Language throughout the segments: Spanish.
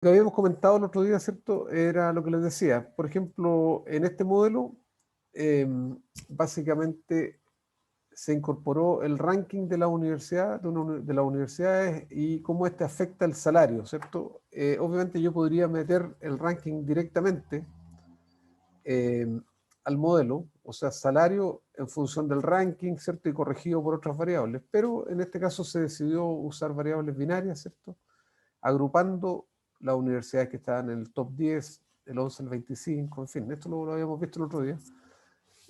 que habíamos comentado el otro día, ¿cierto? Era lo que les decía. Por ejemplo, en este modelo, eh, básicamente se incorporó el ranking de la universidad, de las universidades y cómo este afecta el salario, ¿cierto? Obviamente yo podría meter el ranking directamente eh, al modelo, o sea, salario en función del ranking, ¿cierto? Y corregido por otras variables, pero en este caso se decidió usar variables binarias, ¿cierto? Agrupando las universidades que estaban en el top 10, el 11, el 25, en fin, esto lo habíamos visto el otro día.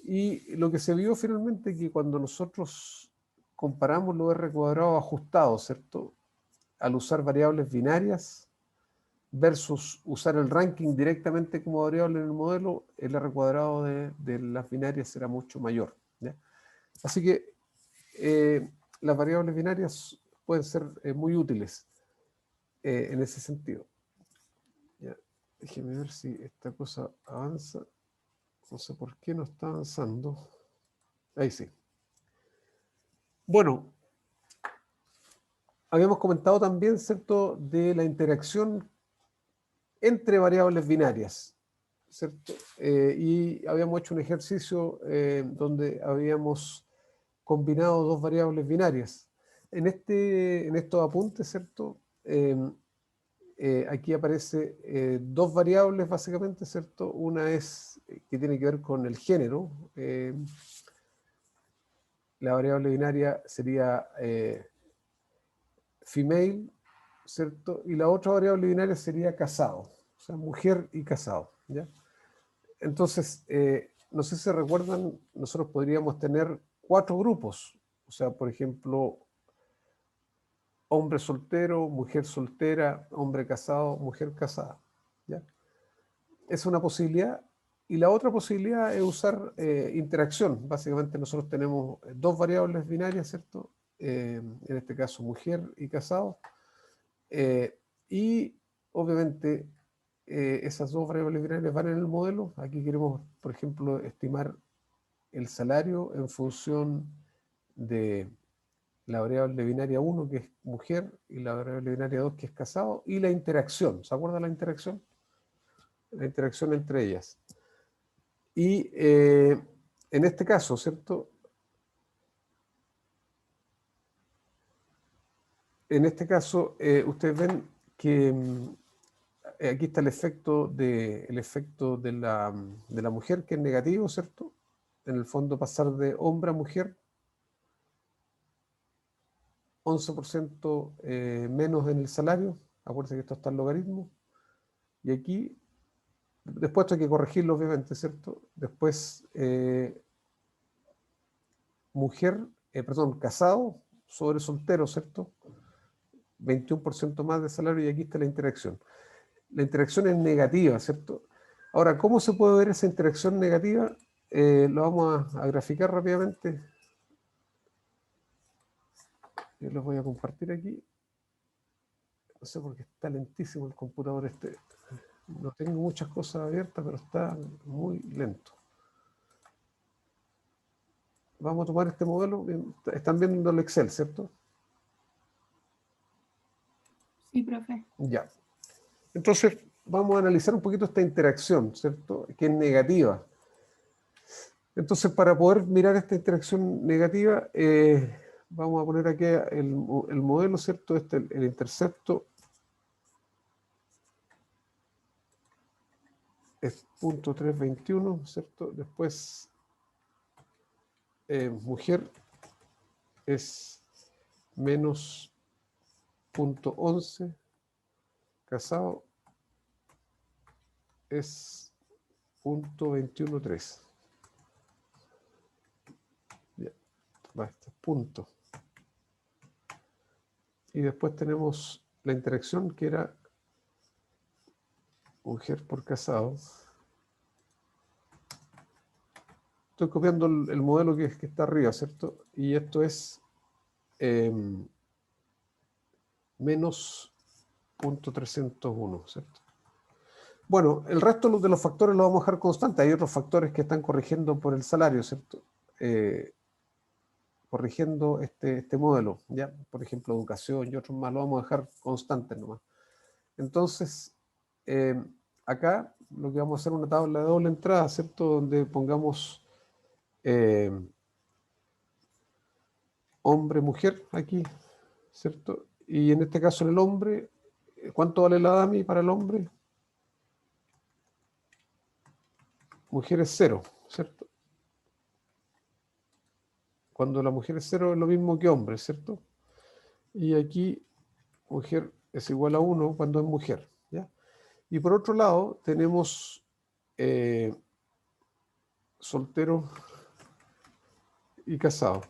Y lo que se vio finalmente es que cuando nosotros comparamos los R cuadrados ajustados, ¿cierto? Al usar variables binarias versus usar el ranking directamente como variable en el modelo, el R cuadrado de las binarias será mucho mayor. ¿Ya? Así que las variables binarias pueden ser muy útiles en ese sentido. ¿Ya? Déjeme ver si esta cosa avanza. No sé por qué no está avanzando. Ahí sí. Bueno, habíamos comentado también, ¿cierto?, de la interacción entre variables binarias, ¿cierto? Y habíamos hecho un ejercicio donde habíamos combinado dos variables binarias. En estos apuntes, ¿cierto? Aquí aparece dos variables básicamente, ¿cierto? Una es que tiene que ver con el género. La variable binaria sería female, ¿cierto? Y la otra variable binaria sería casado, o sea, mujer y casado, ¿ya? Entonces, no sé si recuerdan, nosotros podríamos tener cuatro grupos, o sea, por ejemplo, hombre soltero, mujer soltera, hombre casado, mujer casada, ¿ya? Es una posibilidad. Y la otra posibilidad es usar interacción. Básicamente nosotros tenemos dos variables binarias, ¿cierto? En este caso, mujer y casado. Eh, y obviamente esas dos variables binarias van en el modelo. Aquí queremos, por ejemplo, estimar el salario en función de la variable binaria 1, que es mujer, y la variable binaria 2, que es casado, y la interacción. ¿Se acuerdan la interacción? La interacción entre ellas. Y en este caso, ¿cierto? En este caso, ustedes ven que aquí está el efecto de la mujer, que es negativo, ¿cierto? En el fondo pasar de hombre a mujer, 11% menos en el salario. Acuérdense que esto está en logaritmo. Y aquí, después esto hay que corregirlo, obviamente, ¿cierto? Después, mujer, perdón, casado sobre soltero, ¿cierto? 21% más de salario y aquí está la interacción. La interacción es negativa, ¿cierto? Ahora, ¿cómo se puede ver esa interacción negativa? Lo vamos a graficar rápidamente. Yo los voy a compartir aquí. No sé por qué está lentísimo el computador este. No tengo muchas cosas abiertas, pero está muy lento. Vamos a tomar este modelo. Están viendo el Excel, ¿cierto? Sí, profe. Ya. Entonces, vamos a analizar un poquito esta interacción, ¿cierto? Que es negativa. Entonces, para poder mirar esta interacción negativa, vamos a poner aquí el modelo, ¿cierto? El intercepto es 0.321, ¿cierto? Después, mujer es menos 0.11, casado es 0.213. Ya, va, este punto. Y después tenemos la interacción que era mujer por casado. Estoy copiando el modelo que está arriba, ¿cierto? Y esto es eh, menos 0.301, ¿cierto? Bueno, el resto de los factores los vamos a dejar constantes. Hay otros factores que están corrigiendo por el salario, ¿cierto? Corrigiendo este modelo, ¿ya? Por ejemplo, educación y otros más, lo vamos a dejar constantes nomás. Entonces, acá lo que vamos a hacer es una tabla de doble entrada, ¿cierto? Donde pongamos hombre, mujer, aquí, ¿cierto? Y en este caso en el hombre, ¿cuánto vale la DAMI para el hombre? Mujer es 0, ¿cierto? Cuando la mujer es 0 es lo mismo que hombre, ¿cierto? Y aquí mujer es igual a 1 cuando es mujer, ¿ya? Y por otro lado tenemos soltero y casado.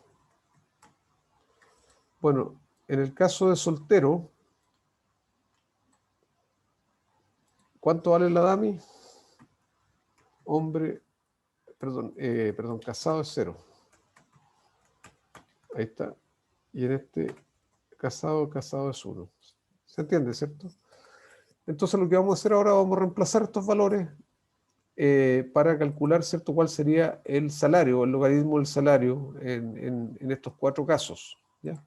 Bueno, en el caso de soltero, ¿cuánto vale la DAMI? Hombre, perdón, casado es 0. Ahí está. Y en este casado es 1. ¿Se entiende, cierto? Entonces lo que vamos a hacer ahora, vamos a reemplazar estos valores para calcular, ¿cierto?, cuál sería el salario, el logaritmo del salario en estos 4 casos, ¿ya?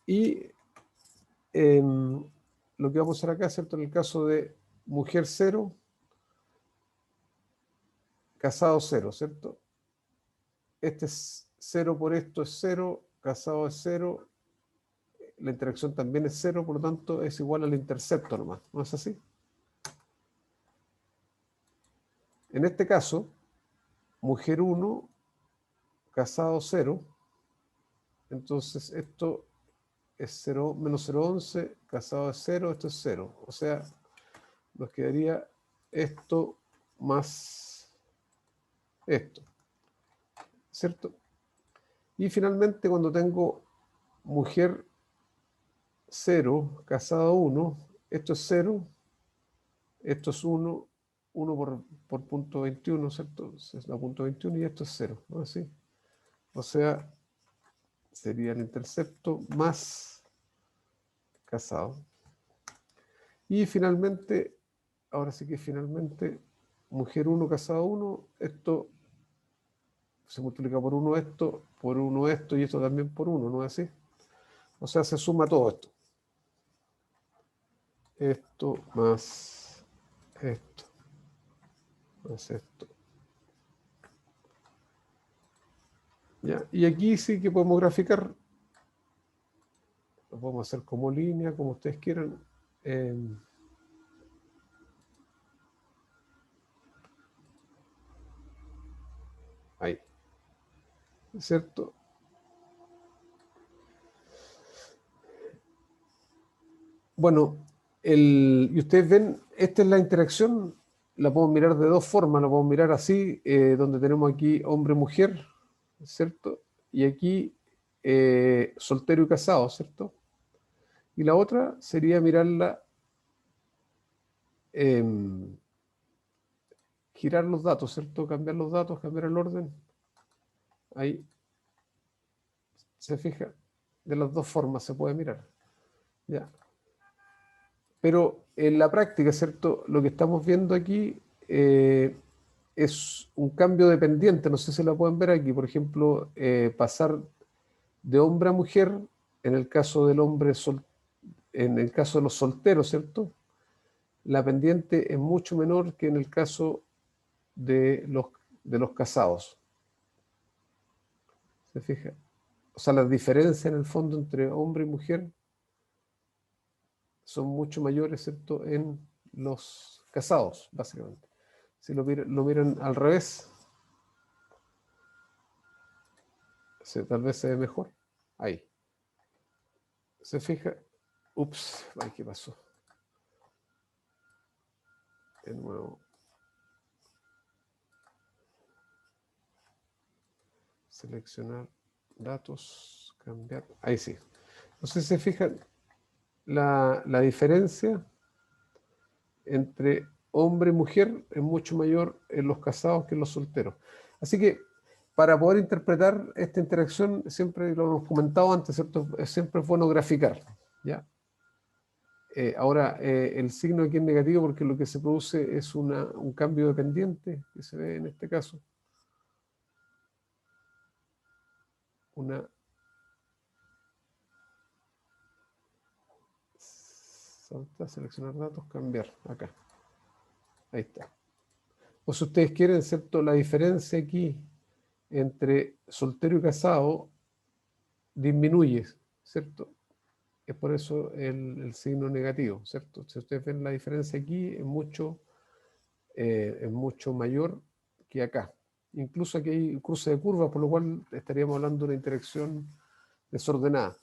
Y lo que vamos a hacer acá, ¿cierto?, en el caso de mujer 0, casado 0, ¿cierto? Este es 0 por esto es 0, casado es 0, la interacción también es 0, por lo tanto es igual al intercepto nomás, ¿no es así? En este caso, mujer 1, casado 0, entonces esto es 0 menos 0,11, casado es 0, esto es 0. O sea, nos quedaría esto más esto, ¿cierto? Y finalmente cuando tengo mujer 0, casado 1, esto es 0, esto es 1, 1 por punto 21, ¿cierto? Es la punto 21 y esto es 0, ¿no es así? O sea, sería el intercepto más casado. Y finalmente, ahora sí que finalmente, mujer 1, casado 1, esto se multiplica por 1 esto, por 1 esto y esto también por 1, ¿no es así? O sea, se suma todo esto. Esto más esto, más esto. ¿Ya? Y aquí sí que podemos graficar, lo podemos hacer como línea, como ustedes quieran. Ahí, ¿cierto? Bueno, y ustedes ven, esta es la interacción, la podemos mirar de dos formas, la podemos mirar así, donde tenemos aquí hombre-mujer, ¿cierto? Y aquí soltero y casado, ¿cierto? Y la otra sería mirarla, girar los datos, ¿cierto? Cambiar los datos, cambiar el orden. Ahí se fija, de las dos formas se puede mirar. ¿Ya? Pero en la práctica, ¿cierto? Lo que estamos viendo aquí es un cambio dependiente. No sé si la pueden ver aquí. Por ejemplo, pasar de hombre a mujer, en el caso del en el caso de los solteros, ¿cierto? La pendiente es mucho menor que en el caso de los casados. ¿Se fija? O sea, las diferencias en el fondo entre hombre y mujer son mucho mayores, ¿cierto?, en los casados, básicamente. Si lo miran al revés, tal vez se ve mejor. Ahí. ¿Se fija? Ups, ay, ¿qué pasó? De nuevo. Seleccionar datos, cambiar. Ahí sí. Entonces se fijan la diferencia entre hombre y mujer es mucho mayor en los casados que en los solteros. Así que para poder interpretar esta interacción, siempre lo hemos comentado antes, ¿cierto? Siempre es bueno graficar, ¿ya? Ahora, el signo aquí es negativo porque lo que se produce es un cambio de pendiente, que se ve en este caso. Una ¿Dónde está? Seleccionar datos, cambiar, acá. Ahí está. O si ustedes quieren, ¿cierto? La diferencia aquí entre soltero y casado disminuye, ¿cierto? Es por eso el signo negativo, ¿cierto? Si ustedes ven la diferencia aquí, es mucho mayor que acá. Incluso aquí hay cruce de curvas, por lo cual estaríamos hablando de una interacción desordenada.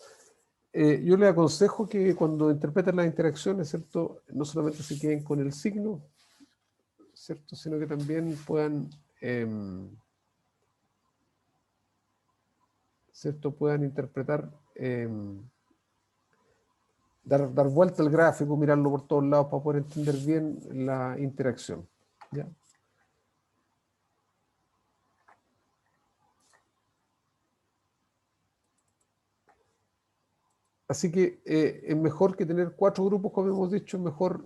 Yo les aconsejo que cuando interpreten las interacciones, ¿cierto? No solamente se queden con el signo, ¿cierto? Sino que también puedan, ¿cierto? Puedan interpretar, dar vuelta al gráfico, mirarlo por todos lados para poder entender bien la interacción. ¿Ya? Así que es mejor que tener 4 grupos, como hemos dicho, es mejor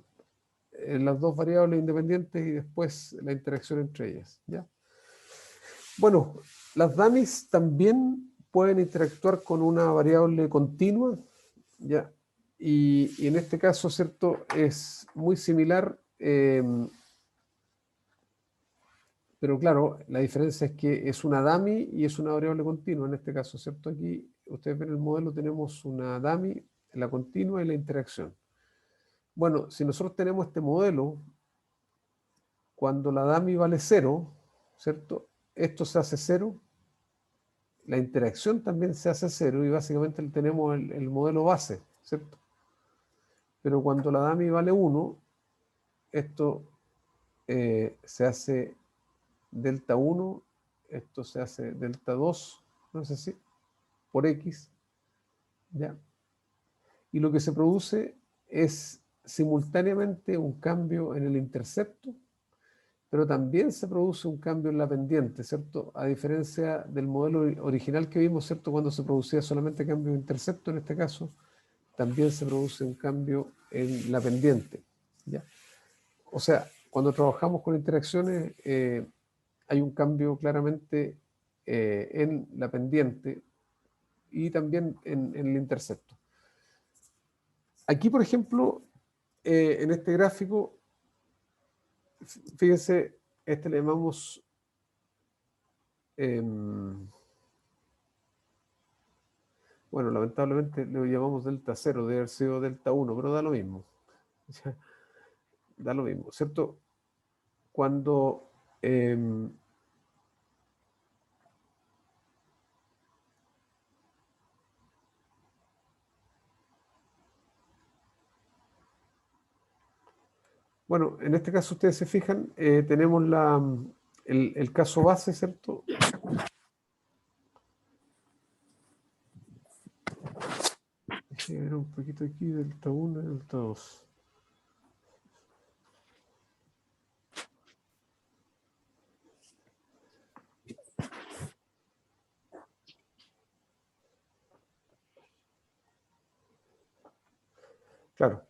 las 2 variables independientes y después la interacción entre ellas. ¿Ya? Bueno, las dummies también pueden interactuar con una variable continua, ¿ya? Y en este caso, ¿cierto? Es muy similar, pero claro, la diferencia es que es una dummy y es una variable continua en este caso, ¿cierto? Aquí, ustedes ven el modelo, tenemos una dummy, la continua y la interacción. Bueno, si nosotros tenemos este modelo, cuando la dummy vale 0, ¿cierto? Esto se hace 0, la interacción también se hace 0 y básicamente tenemos el modelo base, ¿cierto? Pero cuando la dummy vale 1, esto se hace delta 1, esto se hace delta 2, no sé si, por X, ¿ya? Y lo que se produce es simultáneamente un cambio en el intercepto, pero también se produce un cambio en la pendiente, ¿cierto? A diferencia del modelo original que vimos, ¿cierto? Cuando se producía solamente cambio de intercepto, en este caso, también se produce un cambio en la pendiente, ¿ya? O sea, cuando trabajamos con interacciones, hay un cambio claramente en la pendiente y también en el intercepto. Aquí, por ejemplo, en este gráfico, fíjense, este le llamamos bueno, lamentablemente le llamamos delta 0, debe haber sido delta 1, pero da lo mismo. Da lo mismo, ¿cierto? Cuando bueno, en este caso ustedes se fijan, tenemos el caso base, ¿cierto? Déjenme ver un poquito aquí, delta 1 y delta 2. Claro,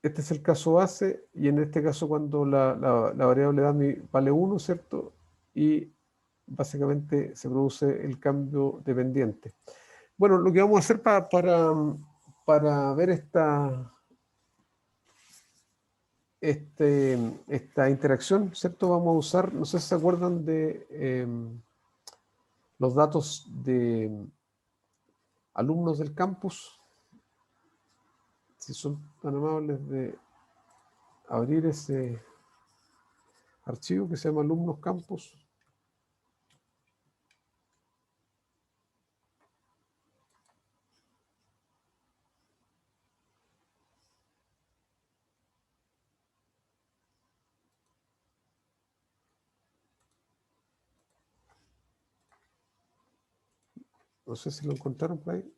este es el caso base y en este caso cuando la variable dummy vale 1, ¿cierto? Y básicamente se produce el cambio dependiente. Bueno, lo que vamos a hacer para ver esta interacción, ¿cierto? Vamos a usar, no sé si se acuerdan de los datos de alumnos del campus, si son tan amables de abrir ese archivo que se llama alumnos campus. No sé si lo encontraron por ahí.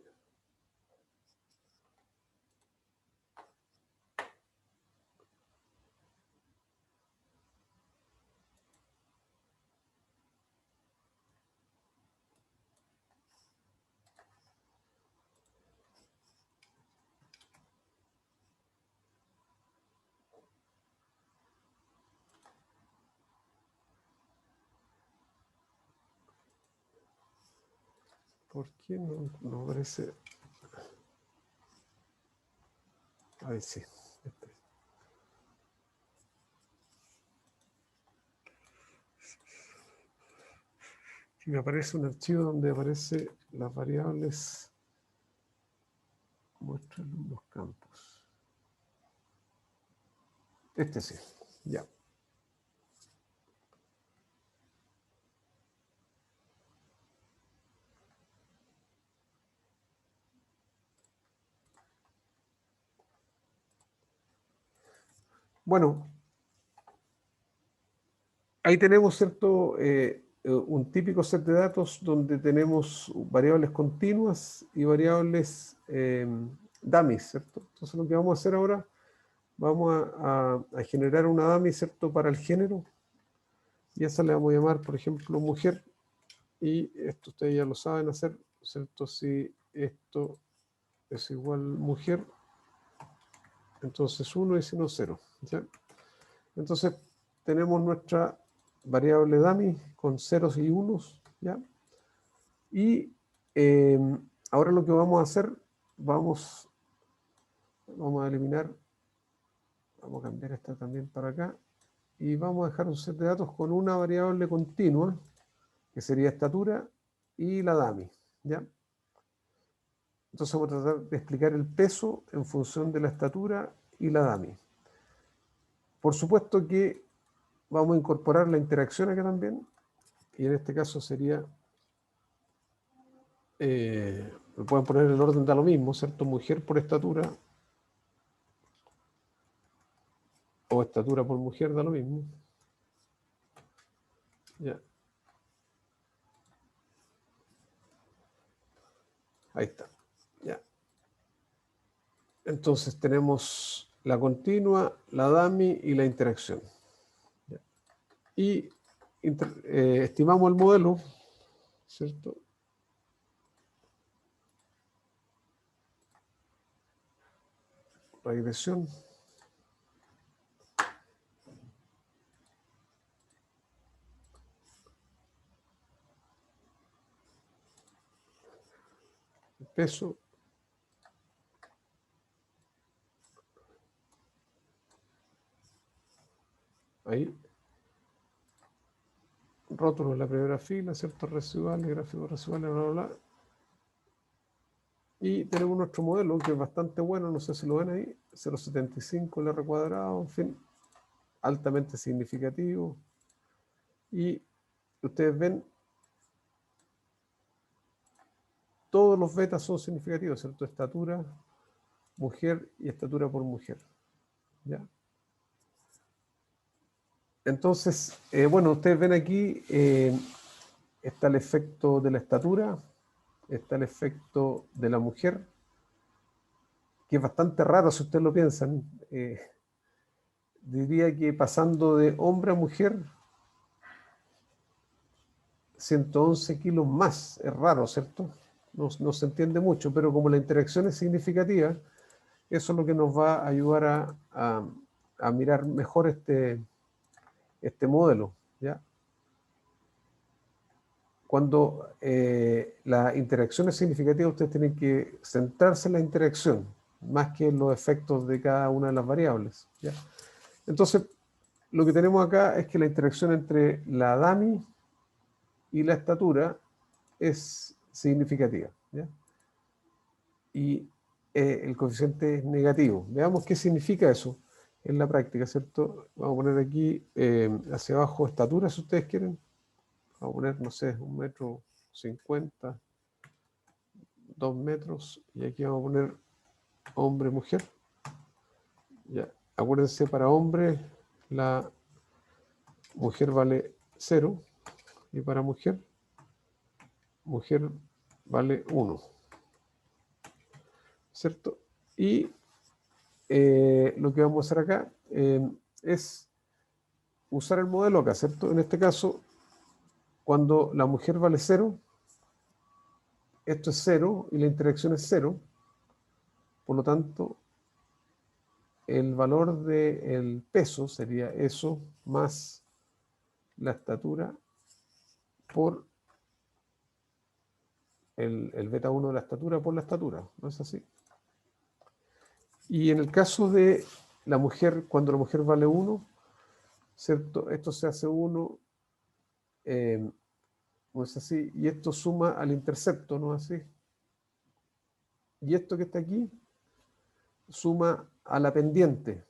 ¿Por qué no aparece? Ahí sí. Y me aparece un archivo donde aparece las variables. Muestra los campos. Este sí, ya. Bueno, ahí tenemos, ¿cierto? Un típico set de datos donde tenemos variables continuas y variables dummies, ¿cierto? Entonces lo que vamos a hacer ahora, vamos a generar una dummy, ¿cierto? Para el género. Y a esa le vamos a llamar, por ejemplo, mujer. Y esto ustedes ya lo saben hacer, ¿cierto? Si esto es igual mujer, entonces 1 y si no 0. ¿Ya? Entonces tenemos nuestra variable dummy con ceros y unos, ¿ya? Y ahora lo que vamos a hacer, vamos a eliminar, vamos a cambiar esta también para acá, y vamos a dejar un set de datos con una variable continua, que sería estatura, y la dummy, ¿ya? Entonces vamos a tratar de explicar el peso en función de la estatura y la dummy. Por supuesto que vamos a incorporar la interacción acá también, y en este caso sería, me pueden poner el orden da lo mismo, ¿cierto? Mujer por estatura, o estatura por mujer da lo mismo. Ya. Ahí está. Ya. Entonces tenemos la continua, la dummy y la interacción. Ya. Y estimamos el modelo, ¿cierto? Regresión. Peso. Ahí. Rótulo en la primera fila, ¿cierto? Residuales, gráficos residuales, bla, bla, bla. Y tenemos nuestro modelo que es bastante bueno, no sé si lo ven ahí, 0,75 el R cuadrado, en fin, altamente significativo. Y ustedes ven, todos los betas son significativos, ¿cierto? Estatura, mujer y estatura por mujer. ¿Ya? Entonces, bueno, ustedes ven aquí, está el efecto de la estatura, está el efecto de la mujer, que es bastante raro si ustedes lo piensan. Diría que pasando de hombre a mujer, 111 kilos más, es raro, ¿cierto? No se entiende mucho, pero como la interacción es significativa, eso es lo que nos va a ayudar a mirar mejor este modelo, ¿ya? Cuando la interacción es significativa, ustedes tienen que centrarse en la interacción, más que en los efectos de cada una de las variables, ¿ya? Entonces, lo que tenemos acá es que la interacción entre la dummy y la estatura es significativa, ¿ya? Y el coeficiente es negativo. Veamos qué significa eso en la práctica, ¿cierto? Vamos a poner aquí hacia abajo estatura, si ustedes quieren. Vamos a poner, no sé, 1,50 m, 2 metros, y aquí vamos a poner hombre-mujer. Ya. Acuérdense, para hombre la mujer vale 0, y para mujer vale 1, ¿cierto? Y lo que vamos a hacer acá es usar el modelo acá, ¿cierto? En este caso, cuando la mujer vale 0, esto es 0 y la interacción es 0, por lo tanto, el valor del peso sería eso más la estatura por el beta 1 de la estatura por la estatura, ¿no es así? Y en el caso de la mujer, cuando la mujer vale 1, ¿cierto? Esto se hace 1, no es así, y esto suma al intercepto, ¿no es así? Y esto que está aquí suma a la pendiente.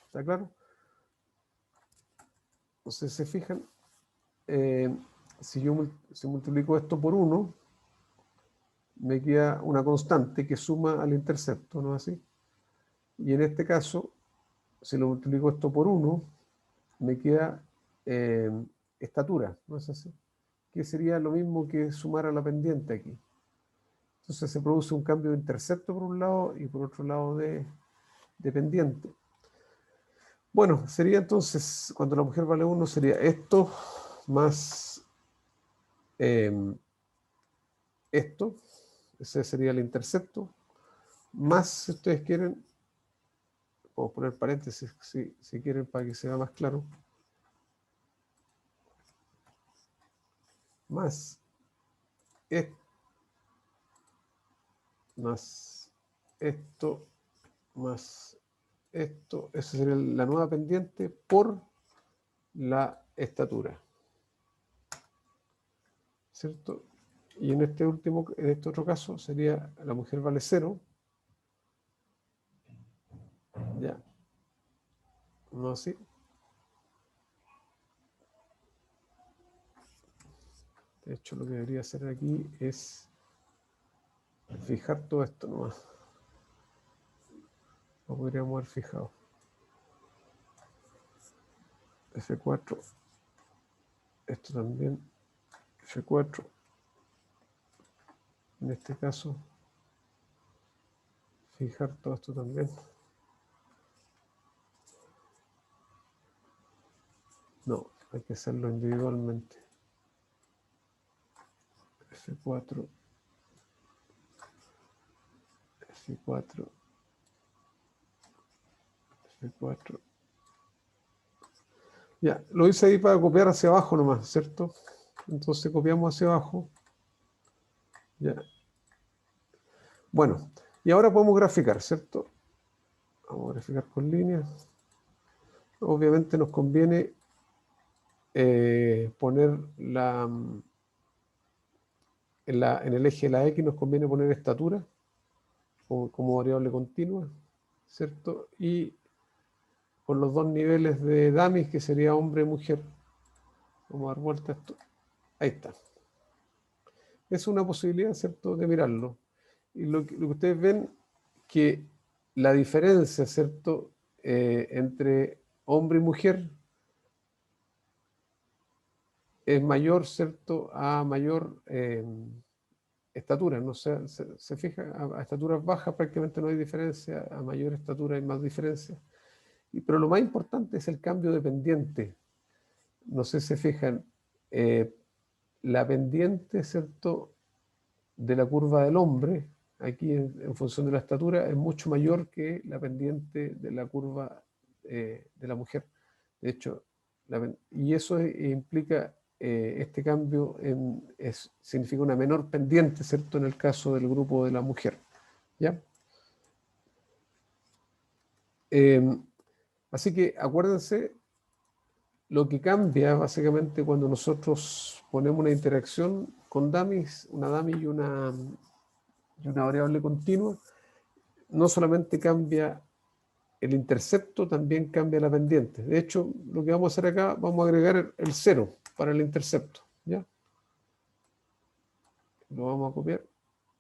¿Está claro? Entonces, se fijan, si yo si multiplico esto por 1, me queda una constante que suma al intercepto, ¿no es así? Y en este caso, si lo multiplico esto por 1, me queda estatura, ¿no es así? Que sería lo mismo que sumar a la pendiente aquí. Entonces se produce un cambio de intercepto por un lado y por otro lado de pendiente. Bueno, sería entonces, cuando la mujer vale 1, sería esto más esto, ese sería el intercepto, más, si ustedes quieren, puedo poner paréntesis si quieren para que sea más claro, más esto, más esto, más esto, esa sería la nueva pendiente por la estatura, ¿cierto? Y en este otro caso sería la mujer vale 0, ya, no así. De hecho, lo que debería hacer aquí es fijar todo esto nomás. Lo podríamos haber fijado. F4, esto también, F4, en este caso, fijar todo esto también. No, hay que hacerlo individualmente. F4, F4, F4. Ya, lo hice ahí para copiar hacia abajo nomás, ¿cierto? Entonces copiamos hacia abajo. Ya. Bueno, y ahora podemos graficar, ¿cierto? Vamos a graficar con líneas. Obviamente nos conviene poner en el eje de la X nos conviene poner estatura como variable continua, ¿cierto? Y con los dos niveles de dummies, que sería hombre y mujer. Vamos a dar vuelta a esto. Ahí está. Es una posibilidad, ¿cierto?, de mirarlo. Y lo que ustedes ven, que la diferencia, ¿cierto?, entre hombre y mujer es mayor, ¿cierto?, a mayor estatura. No se fija, a estaturas bajas prácticamente no hay diferencia, a mayor estatura hay más diferencia. Pero lo más importante es el cambio de pendiente. No sé si se fijan, la pendiente, ¿cierto?, de la curva del hombre, aquí en función de la estatura, es mucho mayor que la pendiente de la curva de la mujer. De hecho, y eso implica este cambio significa una menor pendiente, ¿cierto?, en el caso del grupo de la mujer. ¿Ya? Así que acuérdense, lo que cambia básicamente cuando nosotros ponemos una interacción con dummies, una dummy y una variable continua, no solamente cambia el intercepto, también cambia la pendiente. De hecho, lo que vamos a hacer acá, vamos a agregar el 0 para el intercepto. ¿Ya? Lo vamos a copiar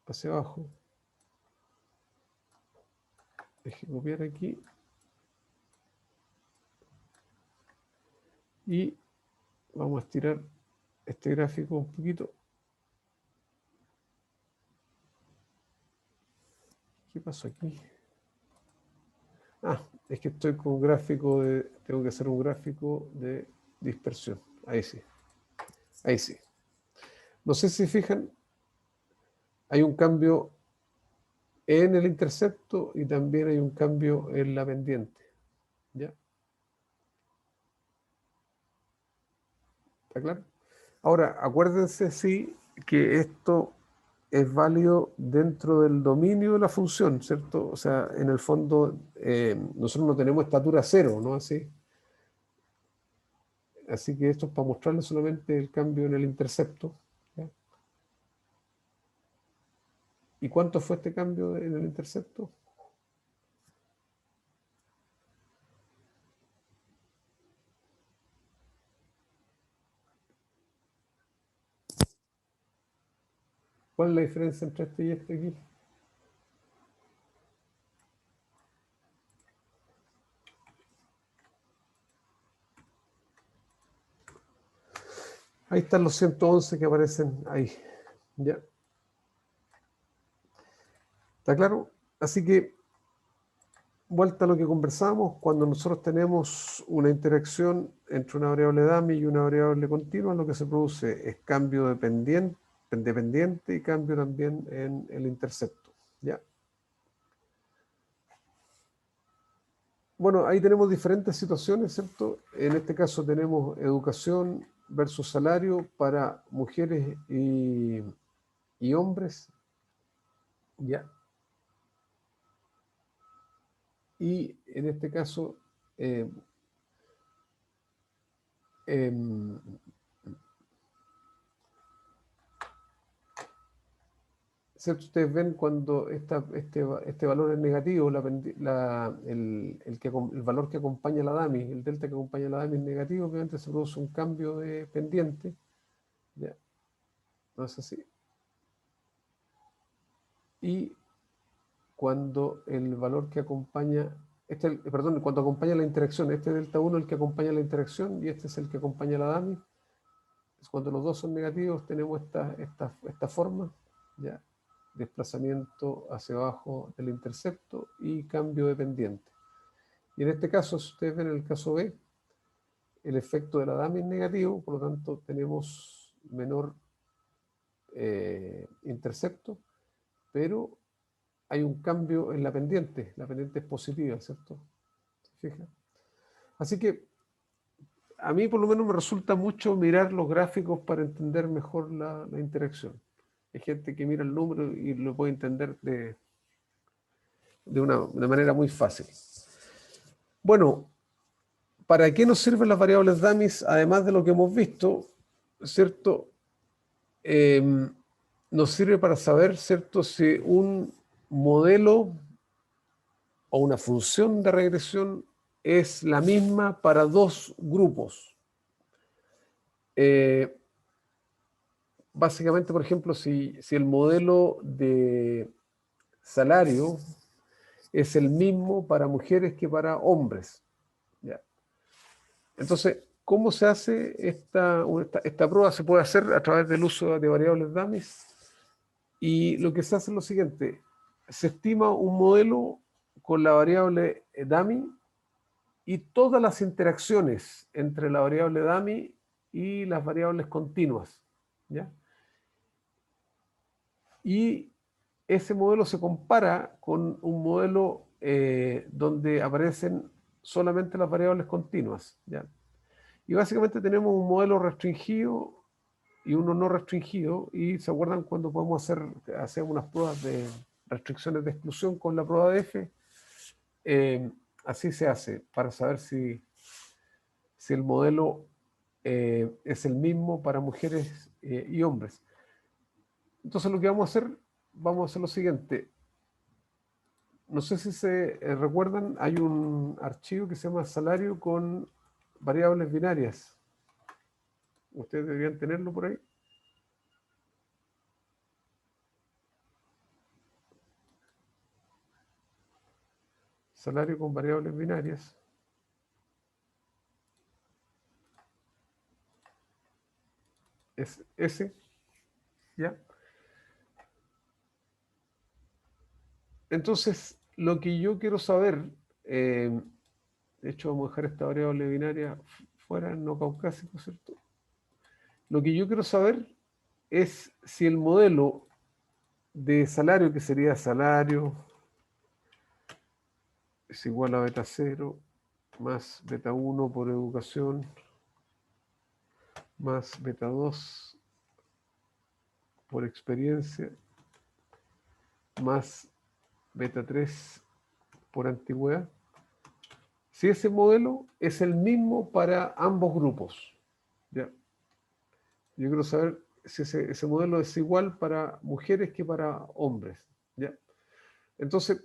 hacia abajo. Deje copiar aquí. Y vamos a estirar este gráfico un poquito. ¿Qué pasó aquí? Ah, es que estoy con un gráfico tengo que hacer un gráfico de dispersión. Ahí sí. Ahí sí. No sé si fijan, hay un cambio en el intercepto y también hay un cambio en la pendiente. ¿Ya? ¿Está claro? Ahora, acuérdense, sí, que esto es válido dentro del dominio de la función, ¿cierto? O sea, en el fondo, nosotros no tenemos estatura cero, ¿no? Así que esto es para mostrarles solamente el cambio en el intercepto. ¿Ya? ¿Y cuánto fue este cambio en el intercepto? ¿Cuál es la diferencia entre este y este aquí? Ahí están los 111 que aparecen ahí. ¿Ya? ¿Está claro? Así que, vuelta a lo que conversamos, cuando nosotros tenemos una interacción entre una variable dummy y una variable continua, lo que se produce es cambio dependiente y cambio también en el intercepto. ¿Ya? Bueno, ahí tenemos diferentes situaciones, ¿cierto? En este caso tenemos educación versus salario para mujeres y hombres, ¿ya? Y en este caso, eh, em, ¿cierto? Ustedes ven cuando este valor es negativo, el valor que acompaña la DAMI, el delta que acompaña la DAMI es negativo, obviamente se produce un cambio de pendiente, ¿ya? No es así. Y cuando el valor que acompaña, perdón, cuando acompaña la interacción, este delta 1 es el que acompaña la interacción y este es el que acompaña la DAMI. Cuando los dos son negativos tenemos esta forma, ¿ya? Desplazamiento hacia abajo del intercepto y cambio de pendiente. Y en este caso, si ustedes ven en el caso B, el efecto de la DAMI es negativo, por lo tanto tenemos menor intercepto, pero hay un cambio en la pendiente es positiva, ¿cierto? ¿Se fija? Así que a mí por lo menos me resulta mucho mirar los gráficos para entender mejor la interacción. Hay gente que mira el número y lo puede entender de una manera muy fácil. Bueno, ¿para qué nos sirven las variables dummies? Además de lo que hemos visto, ¿cierto? Nos sirve para saber, ¿cierto? Si un modelo o una función de regresión es la misma para dos grupos. Básicamente, por ejemplo, si el modelo de salario es el mismo para mujeres que para hombres. ¿Ya? Entonces, ¿cómo se hace esta prueba? Se puede hacer a través del uso de variables dummies. Y lo que se hace es lo siguiente. Se estima un modelo con la variable dummy y todas las interacciones entre la variable dummy y las variables continuas. ¿Ya? Y ese modelo se compara con un modelo donde aparecen solamente las variables continuas. ¿Ya? Y básicamente tenemos un modelo restringido y uno no restringido. Y se acuerdan cuando podemos hacer unas pruebas de restricciones de exclusión con la prueba de F. Así se hace para saber si el modelo es el mismo para mujeres y hombres. Entonces lo que vamos a hacer lo siguiente. No sé si se recuerdan, hay un archivo que se llama salario con variables binarias. Ustedes deberían tenerlo por ahí. Salario con variables binarias. Es ese, ¿ya? Entonces, lo que yo quiero saber, de hecho vamos a dejar esta variable binaria fuera, no caucásico, ¿cierto? Lo que yo quiero saber es si el modelo de salario, que sería salario, es igual a beta 0 más beta 1 por educación más beta 2 por experiencia más beta 3 por antigüedad. Si ese modelo es el mismo para ambos grupos, ¿ya? Yo quiero saber si ese modelo es igual para mujeres que para hombres, ¿ya? Entonces,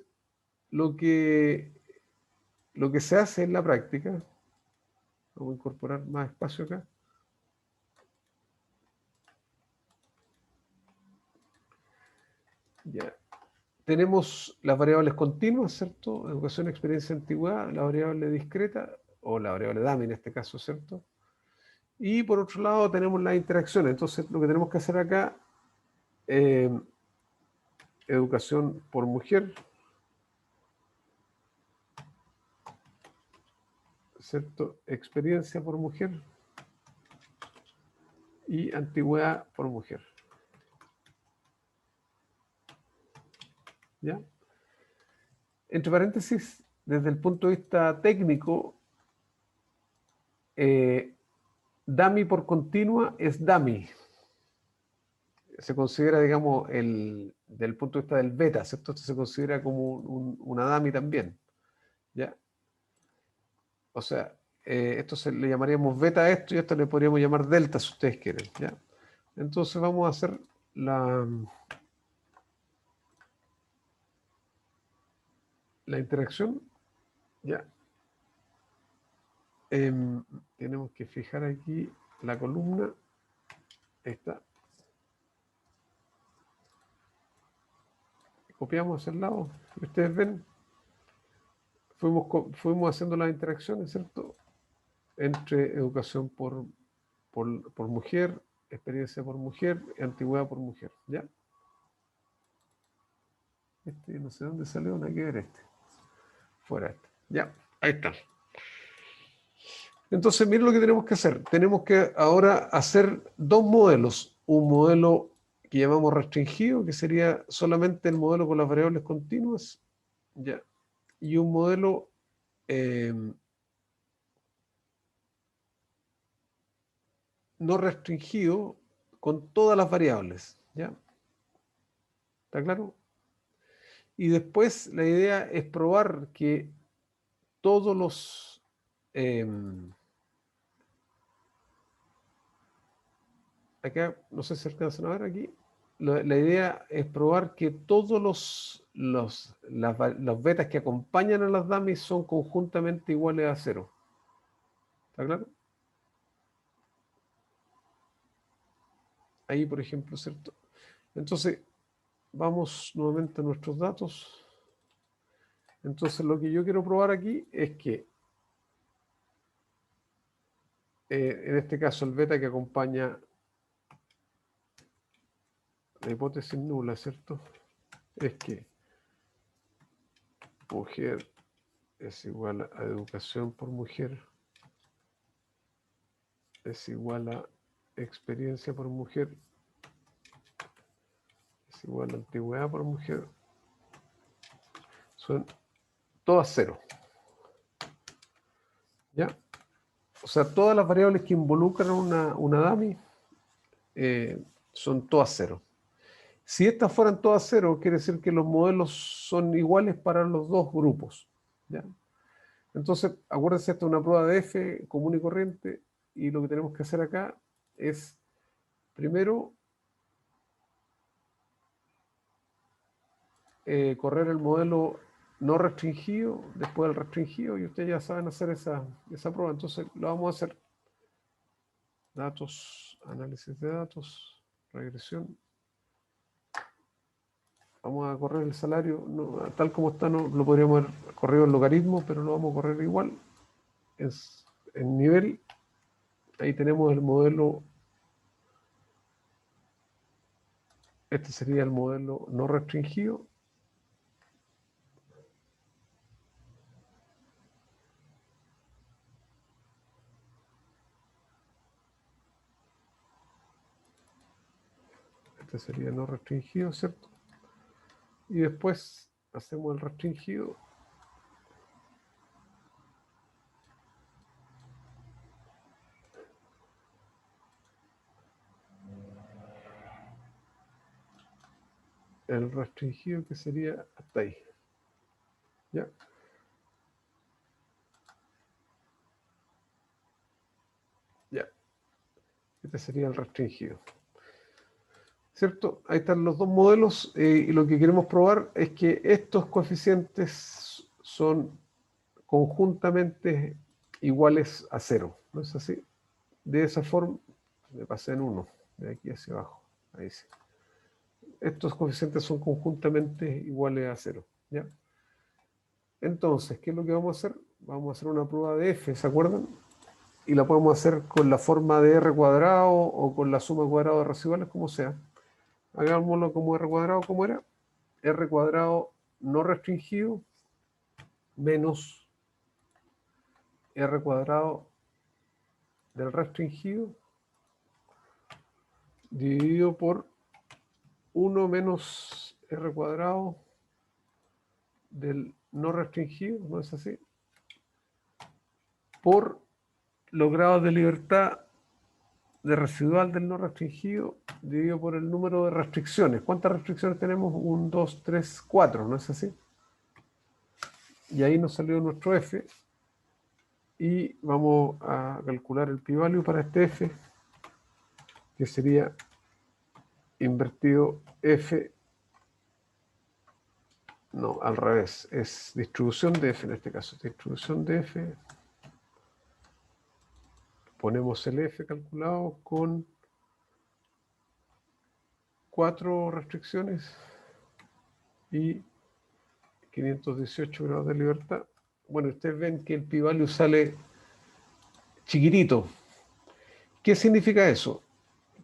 lo que, lo que se hace en la práctica, vamos a incorporar más espacio acá. Ya. Tenemos las variables continuas, ¿cierto? Educación, experiencia, antigüedad, la variable discreta, o la variable dummy en este caso, ¿cierto? Y por otro lado tenemos las interacciones. Entonces, lo que tenemos que hacer acá, educación por mujer, ¿cierto? Experiencia por mujer y antigüedad por mujer. ¿Ya? Entre paréntesis, desde el punto de vista técnico, dummy por continua es dummy. Se considera, digamos, del punto de vista del beta, ¿cierto? Esto se considera como una dummy también, ¿ya? O sea, esto le llamaríamos beta a esto y esto le podríamos llamar delta si ustedes quieren, ¿ya? Entonces vamos a hacer la interacción, ¿ya? Tenemos que fijar aquí la columna. Ahí está. Copiamos hacia el lado. Ustedes ven, fuimos haciendo las interacciones, ¿cierto? Entre educación por mujer, experiencia por mujer, antigüedad por mujer, ¿ya? Este no sé dónde salió, no hay que ver este. Fuera este. Ya, ahí está. Entonces, miren lo que tenemos que hacer. Tenemos que ahora hacer dos modelos. Un modelo que llamamos restringido, que sería solamente el modelo con las variables continuas, ¿ya? Y un modelo no restringido con todas las variables, ¿ya? ¿Está claro? Y después la idea es probar que todos los acá, no sé si alcanzan a ver aquí, la idea es probar que todos los betas que acompañan a las dummies son conjuntamente iguales a 0. ¿Está claro? Ahí, por ejemplo, ¿cierto? Entonces, vamos nuevamente a nuestros datos. Entonces, lo que yo quiero probar aquí es que, en este caso, el beta que acompaña la hipótesis nula, ¿cierto? Es que mujer es igual a educación por mujer es igual a experiencia por mujer es igual a antigüedad por mujer. Son todas 0. ¿Ya? O sea, todas las variables que involucran una dummy son todas 0. Si estas fueran todas 0, quiere decir que los modelos son iguales para los dos grupos. ¿Ya? Entonces, acuérdense, esta es una prueba de F común y corriente, y lo que tenemos que hacer acá es, primero, correr el modelo no restringido, después del restringido, y ustedes ya saben hacer esa prueba. Entonces, lo vamos a hacer. Datos, análisis de datos, regresión. Vamos a correr el salario, tal como está, no lo podríamos haber corrido en logaritmo, pero lo vamos a correr igual. Es en nivel. Ahí tenemos el modelo. Este sería el modelo no restringido. Este sería no restringido, ¿cierto? Y después hacemos el restringido. el restringido que sería hasta ahí. ¿Ya? Ya. Este sería el restringido. ¿Cierto? Ahí están los dos modelos y lo que queremos probar es que estos coeficientes son conjuntamente iguales a 0. ¿No es así? De esa forma, me pasé en 1, de aquí hacia abajo. Ahí sí. Estos coeficientes son conjuntamente iguales a 0. ¿Ya? Entonces, ¿qué es lo que vamos a hacer? Vamos a hacer una prueba de f, ¿se acuerdan? Y la podemos hacer con la forma de r cuadrado o con la suma cuadrada de residuales, como sea. Hagámoslo como r cuadrado, como era. R cuadrado no restringido menos r cuadrado del restringido dividido por 1 menos r cuadrado del no restringido, ¿no es así? Por los grados de libertad de residual del no restringido dividido por el número de restricciones. ¿Cuántas restricciones tenemos? 1, 2, 3, 4, ¿no es así? Y ahí nos salió nuestro f. Y vamos a calcular el p-value para este f, que sería invertido f. No, al revés. Es distribución de f en este caso. Distribución de f. Ponemos el f calculado con 4 restricciones y 518 grados de libertad. Bueno, ustedes ven que el p-value sale chiquitito. ¿Qué significa eso?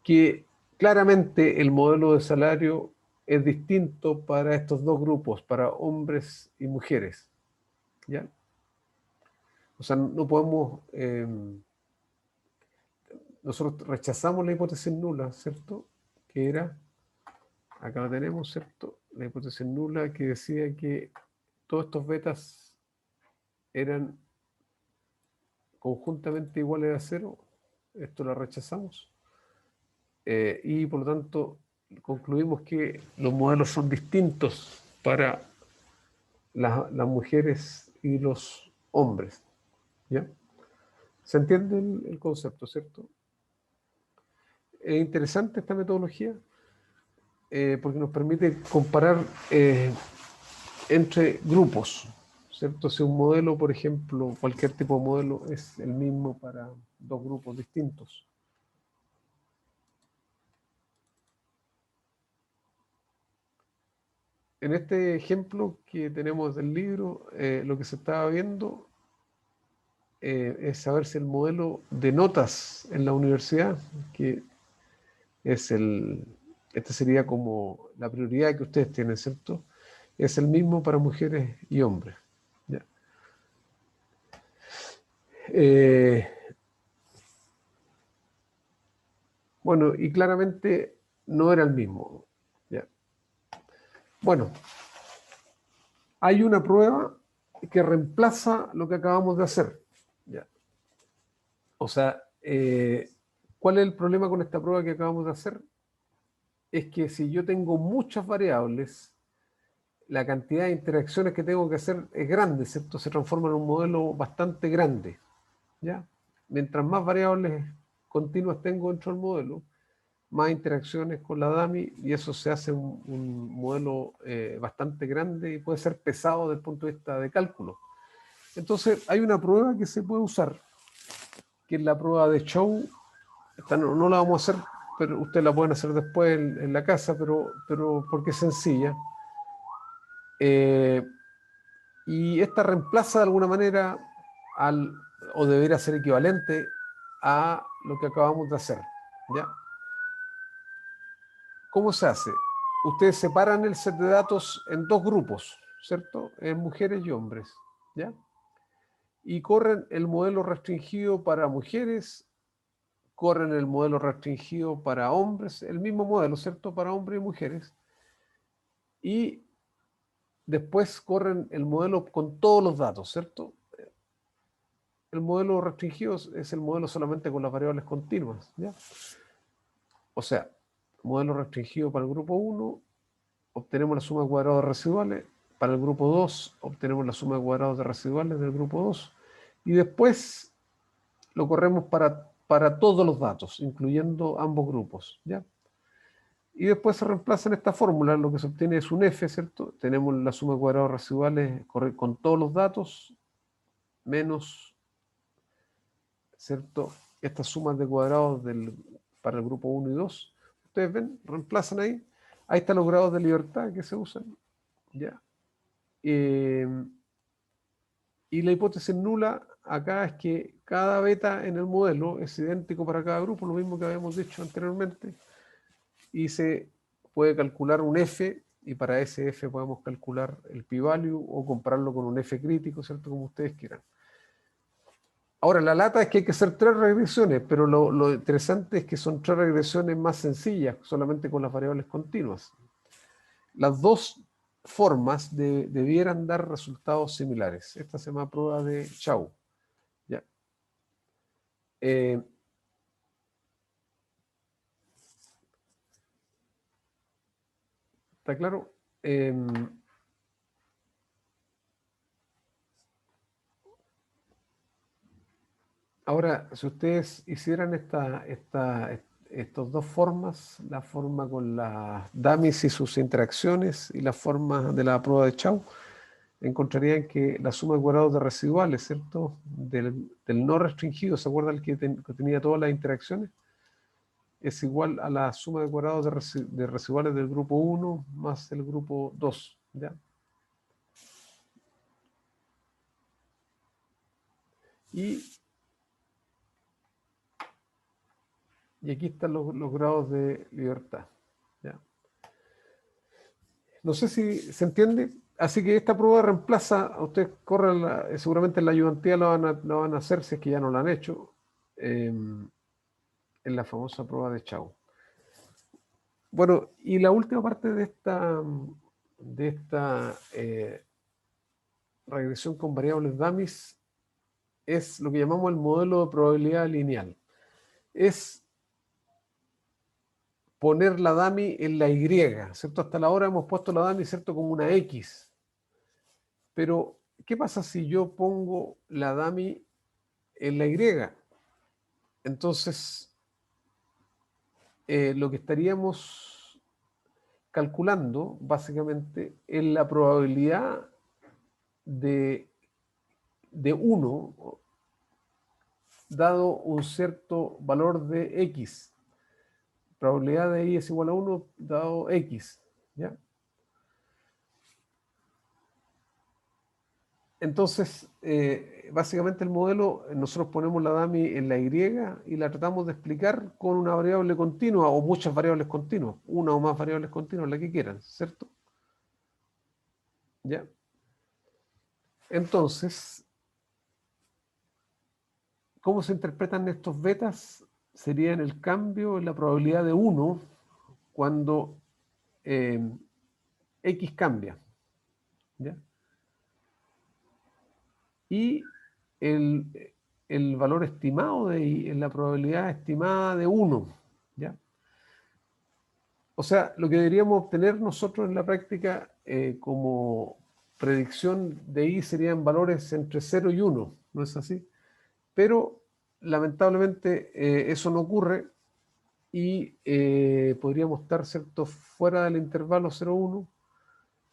Que claramente el modelo de salario es distinto para estos dos grupos, para hombres y mujeres. ¿Ya? O sea, no podemos... nosotros rechazamos la hipótesis nula, ¿cierto? Que era, acá la tenemos, ¿cierto? La hipótesis nula que decía que todos estos betas eran conjuntamente iguales a 0. Esto lo rechazamos. Y por lo tanto concluimos que los modelos son distintos para las mujeres y los hombres. ¿Ya? ¿Se entiende el concepto, cierto? Es interesante esta metodología porque nos permite comparar entre grupos, ¿cierto? Si un modelo, por ejemplo, cualquier tipo de modelo es el mismo para dos grupos distintos. En este ejemplo que tenemos del libro, lo que se estaba viendo es saber si el modelo de notas en la universidad, que es este sería como la prioridad que ustedes tienen, ¿cierto? Es el mismo para mujeres y hombres. ¿Ya? Bueno, y claramente no era el mismo. ¿Ya? Bueno, hay una prueba que reemplaza lo que acabamos de hacer. ¿Ya? O sea, ¿cuál es el problema con esta prueba que acabamos de hacer? Es que si yo tengo muchas variables, la cantidad de interacciones que tengo que hacer es grande, ¿cierto? Se transforma en un modelo bastante grande, ¿ya? Mientras más variables continuas tengo dentro del modelo, más interacciones con la DAMI y eso se hace un modelo bastante grande y puede ser pesado desde el punto de vista de cálculo. Entonces hay una prueba que se puede usar, que es la prueba de Chow. Esta no la vamos a hacer, pero ustedes la pueden hacer después en la casa, pero porque es sencilla. Y esta reemplaza de alguna manera o debería ser equivalente a lo que acabamos de hacer. ¿Ya? ¿Cómo se hace? Ustedes separan el set de datos en dos grupos, ¿cierto? En mujeres y hombres, ¿ya? Y corren el modelo restringido para mujeres, corren el modelo restringido para hombres, el mismo modelo, ¿cierto? Para hombres y mujeres. Y después corren el modelo con todos los datos, ¿cierto? El modelo restringido es el modelo solamente con las variables continuas, ¿ya? O sea, modelo restringido para el grupo 1, obtenemos la suma de cuadrados residuales. Para el grupo 2 obtenemos la suma de cuadrados de residuales del grupo 2. Y después lo corremos para todos los datos, incluyendo ambos grupos, ¿ya? Y después se reemplaza en esta fórmula, lo que se obtiene es un F, ¿cierto? Tenemos la suma de cuadrados residuales con todos los datos, menos, ¿cierto? Estas sumas de cuadrados para el grupo 1 y 2. Ustedes ven, reemplazan ahí. Ahí están los grados de libertad que se usan, ¿ya? Y la hipótesis nula acá es que cada beta en el modelo es idéntico para cada grupo, lo mismo que habíamos dicho anteriormente, y se puede calcular un F, y para ese F podemos calcular el p-value o compararlo con un F crítico, ¿cierto? Como ustedes quieran. Ahora, la lata es que hay que hacer 3 regresiones, pero lo interesante es que son 3 regresiones más sencillas, solamente con las variables continuas. Las dos formas debieran dar resultados similares. Esta se llama prueba de Chow. ¿Ya? ¿Está claro? Ahora, si ustedes hicieran estas dos formas, la forma con las dummies y sus interacciones y la forma de la prueba de Chow, encontrarían que la suma de cuadrados de residuales, ¿cierto? Del no restringido, ¿se acuerdan que tenía todas las interacciones? Es igual a la suma de cuadrados de residuales del grupo 1 más el grupo 2, ¿ya? Y aquí están los grados de libertad, ¿ya? No sé si se entiende. Así que esta prueba reemplaza, ustedes corren, seguramente en la ayudantía la van a hacer si es que ya no la han hecho, en la famosa prueba de Chow. Bueno, y la última parte de esta regresión con variables dummies es lo que llamamos el modelo de probabilidad lineal. Es poner la dummy en la Y, ¿cierto? Hasta la hora hemos puesto la dummy, ¿cierto? Como una X. Pero, ¿qué pasa si yo pongo la dummy en la Y? Entonces, lo que estaríamos calculando, básicamente, es la probabilidad de 1 dado un cierto valor de X. Probabilidad de Y es igual a 1 dado X, ¿ya? Entonces, básicamente el modelo, nosotros ponemos la dummy en la Y y la tratamos de explicar con una variable continua o muchas variables continuas, una o más variables continuas, la que quieran, ¿cierto? ¿Ya? Entonces, ¿cómo se interpretan estos betas? Sería en el cambio en la probabilidad de 1 cuando X cambia, ¿ya? Y el valor estimado de Y es la probabilidad estimada de 1, ¿ya? O sea, lo que deberíamos obtener nosotros en la práctica como predicción de Y serían valores entre 0 y 1, ¿no es así? Pero lamentablemente eso no ocurre y podríamos estar, ¿cierto?, fuera del intervalo 0,1.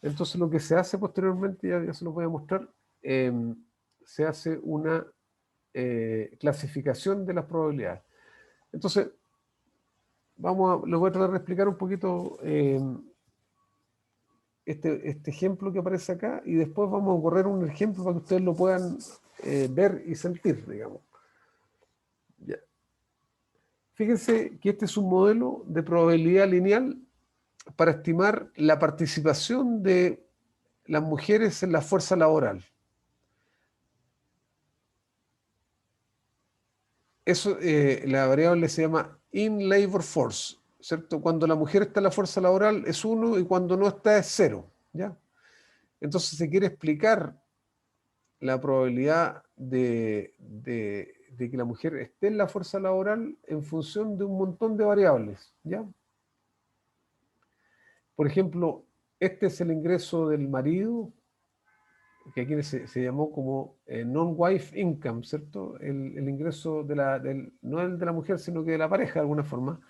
Entonces lo que se hace posteriormente, ya se lo voy a mostrar, se hace una clasificación de las probabilidades. Entonces, les voy a tratar de explicar un poquito este ejemplo que aparece acá y después vamos a correr un ejemplo para que ustedes lo puedan ver y sentir, digamos. Ya. Fíjense que este es un modelo de probabilidad lineal para estimar la participación de las mujeres en la fuerza laboral. Eso, la variable se llama in labor force, ¿cierto? Cuando la mujer está en la fuerza laboral es 1 y cuando no está es 0, ¿ya? Entonces se quiere explicar la probabilidad de que la mujer esté en la fuerza laboral en función de un montón de variables, ¿ya? Por ejemplo, Este es el ingreso del marido, que aquí se llamó como non-wife income, ¿cierto? El ingreso no el de la mujer, sino que de la pareja de alguna forma.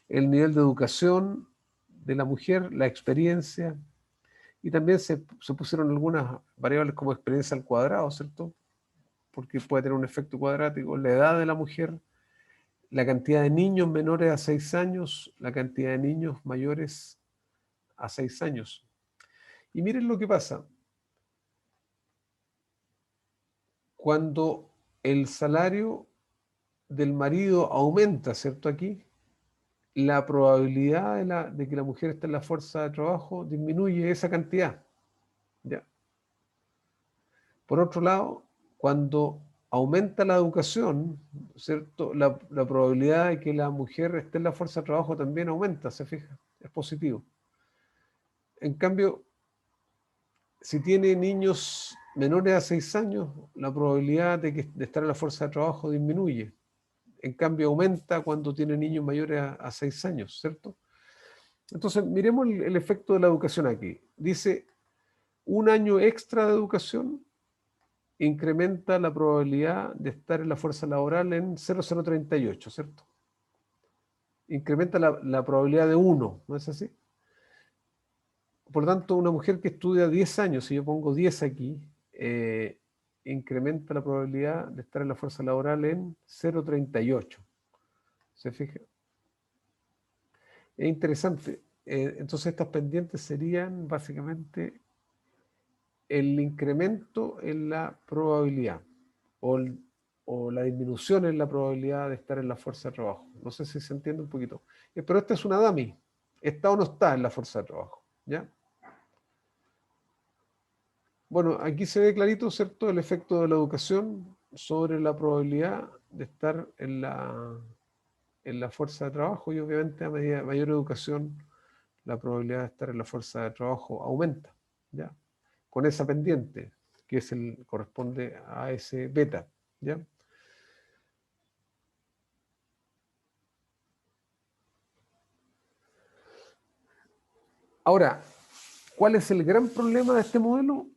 El nivel de educación de la mujer, la experiencia, y también se pusieron algunas variables como experiencia al cuadrado, ¿cierto? Porque puede tener un efecto cuadrático, la edad de la mujer, la cantidad de niños menores a 6 años, la cantidad de niños mayores a 6 años. Y miren lo que pasa. Cuando el salario del marido aumenta, ¿cierto? Aquí, la probabilidad de que la mujer esté en la fuerza de trabajo disminuye esa cantidad. ¿Ya? Por otro lado, cuando aumenta la educación, ¿cierto? La probabilidad de que la mujer esté en la fuerza de trabajo también aumenta, ¿se fija? Es positivo. En cambio, si tiene niños menores a 6 años, la probabilidad de estar en la fuerza de trabajo disminuye. En cambio, aumenta cuando tiene niños mayores a 6 años, ¿cierto? Entonces, miremos el efecto de la educación aquí. Dice, un año extra de educación incrementa la probabilidad de estar en la fuerza laboral en 0,038, ¿cierto? Incrementa la probabilidad de 1, ¿no es así? Por lo tanto, una mujer que estudia 10 años, si yo pongo 10 aquí, incrementa la probabilidad de estar en la fuerza laboral en 0,38. ¿Se fija? Es interesante. Entonces, estas pendientes serían básicamente el incremento en la probabilidad o, o la disminución en la probabilidad de estar en la fuerza de trabajo. No sé si se entiende un poquito. Pero esta es una dummy. ¿Está o no está en la fuerza de trabajo? ¿Ya? Bueno, aquí se ve clarito, ¿cierto?, el efecto de la educación sobre la probabilidad de estar en la fuerza de trabajo, y obviamente a medida mayor educación, la probabilidad de estar en la fuerza de trabajo aumenta, ¿ya? Con esa pendiente, que corresponde a ese beta, ¿ya? Ahora, ¿cuál es el gran problema de este modelo?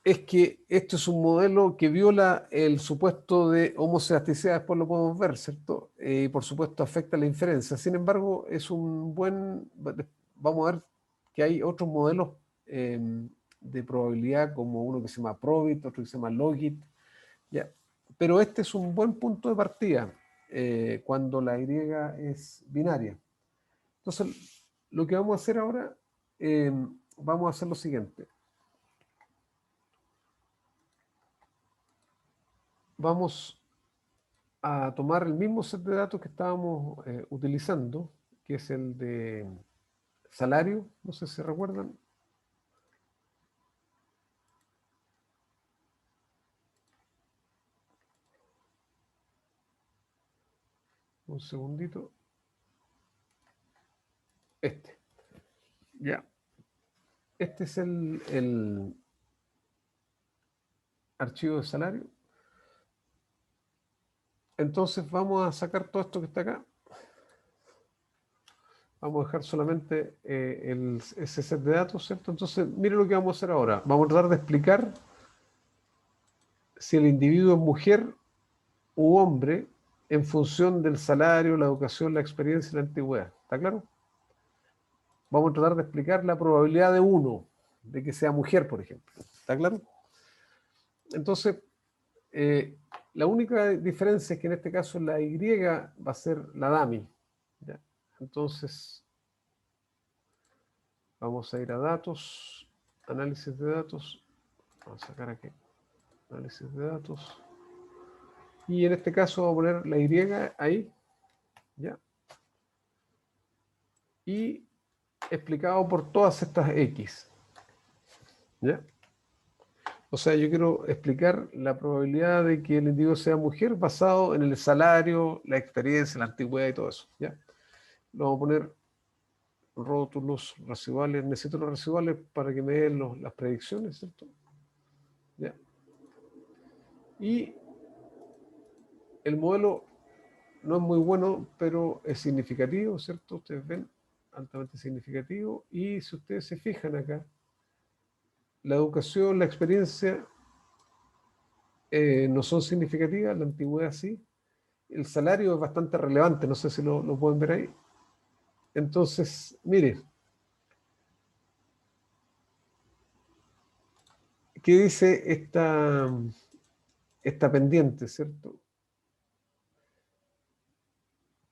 Es que esto es un modelo que viola el supuesto de homocedasticidad, después lo podemos ver, ¿cierto? Y por supuesto afecta la inferencia. Sin embargo, es un buen... Vamos a ver que hay otros modelos eh, de probabilidad, como uno que se llama Probit, otro que se llama Logit, ¿ya? Pero este es un buen punto de partida cuando la Y es binaria. Entonces, lo que vamos a hacer ahora, vamos a hacer lo siguiente. Vamos a tomar el mismo set de datos que estábamos utilizando, que es el de salario, no sé si recuerdan. Un segundito. Ya. Este es el archivo de salario. Entonces vamos a sacar todo esto que está acá. Vamos a dejar solamente ese set de datos, ¿cierto? Entonces, mire lo que vamos a hacer ahora. Vamos a tratar de explicar si el individuo es mujer u hombre en función del salario, la educación, la experiencia y la antigüedad. ¿Está claro? Vamos a tratar de explicar la probabilidad de uno, de que sea mujer, por ejemplo. ¿Está claro? Entonces, la única diferencia es que en este caso la Y va a ser la dummy. ¿Ya? Entonces, vamos a ir a datos, análisis de datos. Vamos a sacar aquí, análisis de datos. Y en este caso vamos a poner la Y ahí. ¿Ya? Y explicado por todas estas X. ¿Ya? O sea, yo quiero explicar la probabilidad de que el individuo sea mujer basado en el salario, la experiencia, la antigüedad y todo eso. ¿Ya? Lo vamos a poner rótulos residuales. Necesito los residuales para que me den las predicciones, ¿cierto? ¿Ya? Y el modelo no es muy bueno, pero es significativo, ¿cierto? Ustedes ven altamente significativo. Y si ustedes se fijan acá, la educación, la experiencia no son significativas, la antigüedad sí. El salario es bastante relevante, no sé si lo pueden ver ahí. Entonces, mire, ¿qué dice esta pendiente, cierto?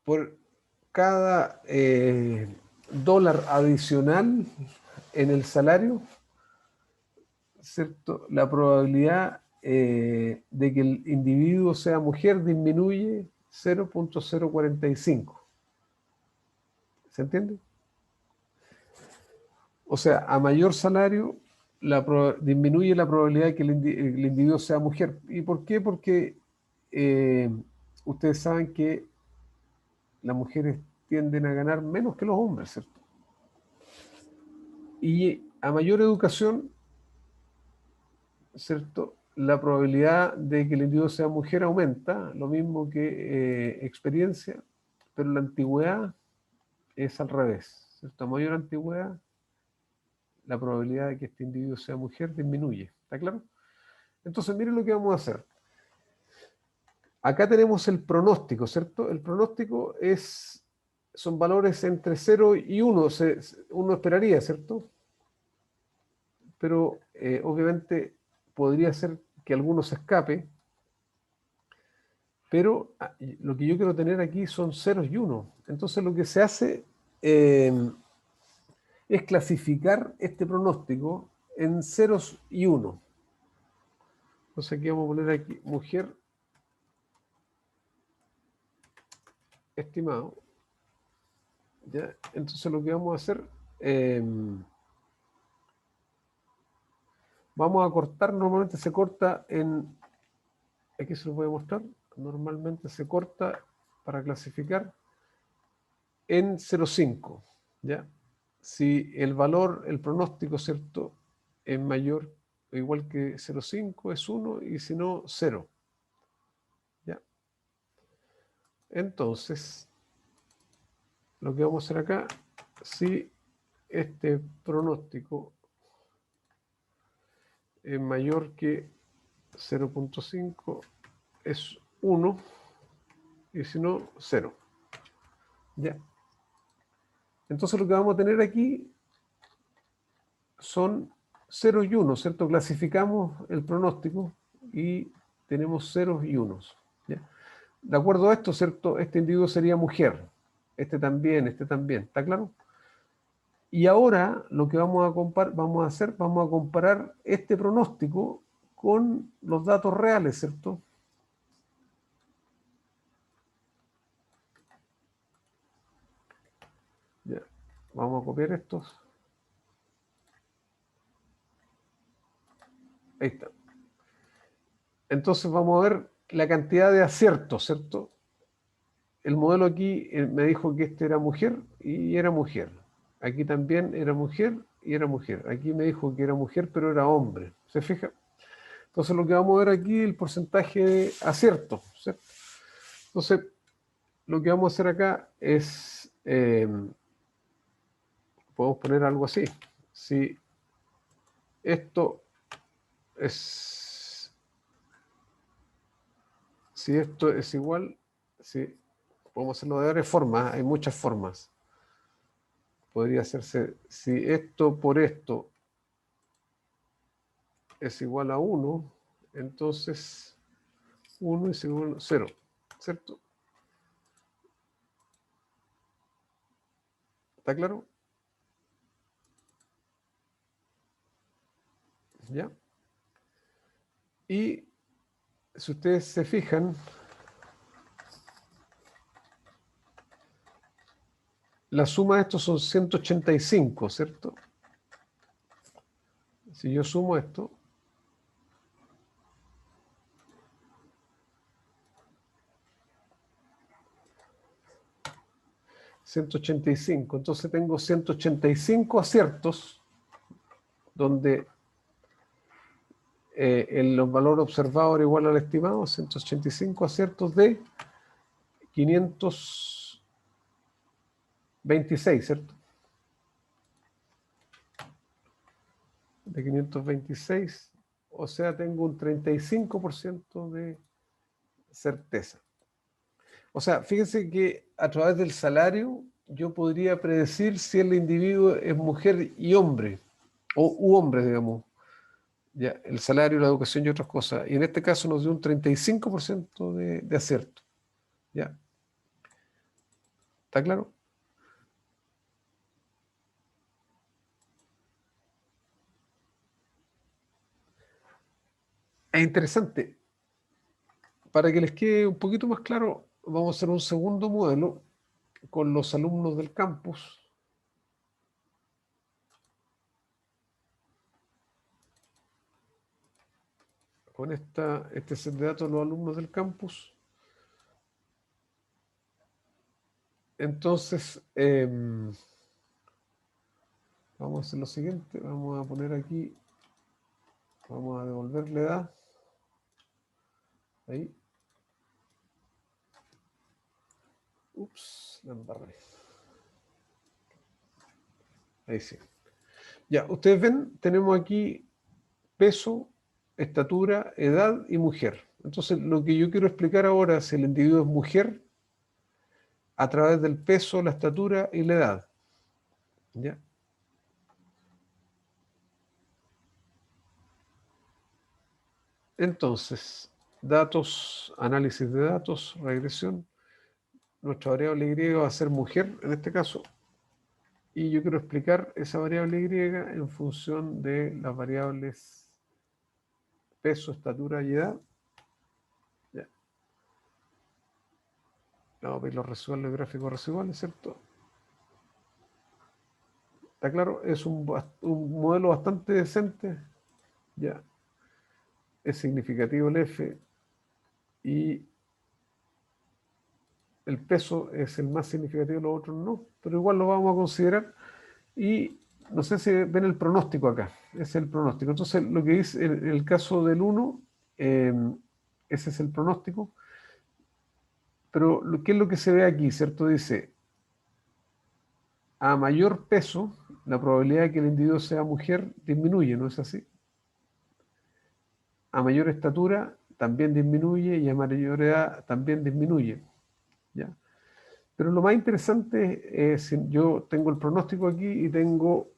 Por cada dólar adicional en el salario, ¿cierto? La probabilidad de que el individuo sea mujer disminuye 0,045. ¿Se entiende? O sea, a mayor salario, disminuye la probabilidad de que el individuo sea mujer. ¿Y por qué? Porque ustedes saben que las mujeres tienden a ganar menos que los hombres, ¿cierto? Y a mayor educación, ¿cierto? La probabilidad de que el individuo sea mujer aumenta, lo mismo que experiencia, pero la antigüedad es al revés, ¿cierto? A mayor antigüedad, la probabilidad de que este individuo sea mujer disminuye. ¿Está claro? Entonces, miren lo que vamos a hacer. Acá tenemos el pronóstico, ¿cierto? El pronóstico son valores entre 0 y 1, uno esperaría, ¿cierto? Pero obviamente podría ser que alguno se escape, pero lo que yo quiero tener aquí son ceros y unos. Entonces lo que se hace es clasificar este pronóstico en ceros y unos. Entonces aquí vamos a poner aquí mujer estimado. ¿Ya? Entonces lo que vamos a hacer, vamos a cortar, normalmente se corta aquí se lo voy a mostrar, normalmente se corta para clasificar en 0,5, ¿ya? Si el valor, el pronóstico, ¿cierto?, es mayor o igual que 0,5 es 1 y si no, 0, ¿ya? Entonces, lo que vamos a hacer acá, si este pronóstico es mayor que 0,5 es 1 y si no, 0, ¿ya? Entonces lo que vamos a tener aquí son 0 y 1, ¿cierto? Clasificamos el pronóstico y tenemos ceros y unos, ¿ya? De acuerdo a esto, ¿cierto? Este individuo sería mujer, este también, ¿está claro? Y ahora lo que vamos a comparar este pronóstico con los datos reales, ¿cierto? Ya. Vamos a copiar estos. Ahí está. Entonces vamos a ver la cantidad de aciertos, ¿cierto? El modelo aquí me dijo que este era mujer y era mujer. Aquí también era mujer y era mujer. Aquí me dijo que era mujer, pero era hombre. ¿Se fija? Entonces lo que vamos a ver aquí es el porcentaje de aciertos, ¿cierto? Entonces, lo que vamos a hacer acá es, podemos poner algo así. Si esto es, si esto es igual, si podemos hacerlo de varias formas, hay muchas formas. Podría hacerse, si esto por esto es igual a 1, entonces 1 es igual a 0, ¿cierto? ¿Está claro? ¿Ya? Y si ustedes se fijan, la suma de estos son 185, ¿cierto? Si yo sumo esto, $185, entonces tengo 185 aciertos donde el valor observado era igual al estimado, 185 aciertos de 526, ¿cierto? de 526, o sea, tengo un 35% de certeza. O sea, fíjense que a través del salario yo podría predecir si el individuo es mujer y hombre, o u hombre, digamos. Ya, el salario, la educación y otras cosas. Y en este caso nos dio un 35% de acierto. ¿Ya? ¿Está claro? Es interesante. Para que les quede un poquito más claro, vamos a hacer un segundo modelo con los alumnos del campus. Con este set de datos de los alumnos del campus. Entonces, vamos a hacer lo siguiente. Vamos a poner aquí, vamos a devolver la edad. Ahí. Ups, la embarré. Ahí sí. Ya, ustedes ven, tenemos aquí peso, estatura, edad y mujer. Entonces, lo que yo quiero explicar ahora es si el individuo es mujer a través del peso, la estatura y la edad. ¿Ya? Entonces, datos, análisis de datos, regresión. Nuestra variable Y va a ser mujer en este caso. Y yo quiero explicar esa variable Y en función de las variables peso, estatura y edad. Ya. Vamos a ver los residuales, los gráficos residuales, ¿cierto? ¿Está claro? Es un modelo bastante decente. Ya. Es significativo el F y el peso es el más significativo, los otros no, pero igual lo vamos a considerar. Y no sé si ven el pronóstico acá, es el pronóstico. Entonces, lo que dice en el caso del 1, ese es el pronóstico, pero ¿qué es lo que se ve aquí? ¿Cierto? Dice, a mayor peso, la probabilidad de que el individuo sea mujer disminuye, ¿no es así? A mayor estatura también disminuye y a mayor edad también disminuye. ¿Ya? Pero lo más interesante es, yo tengo el pronóstico aquí y tengo,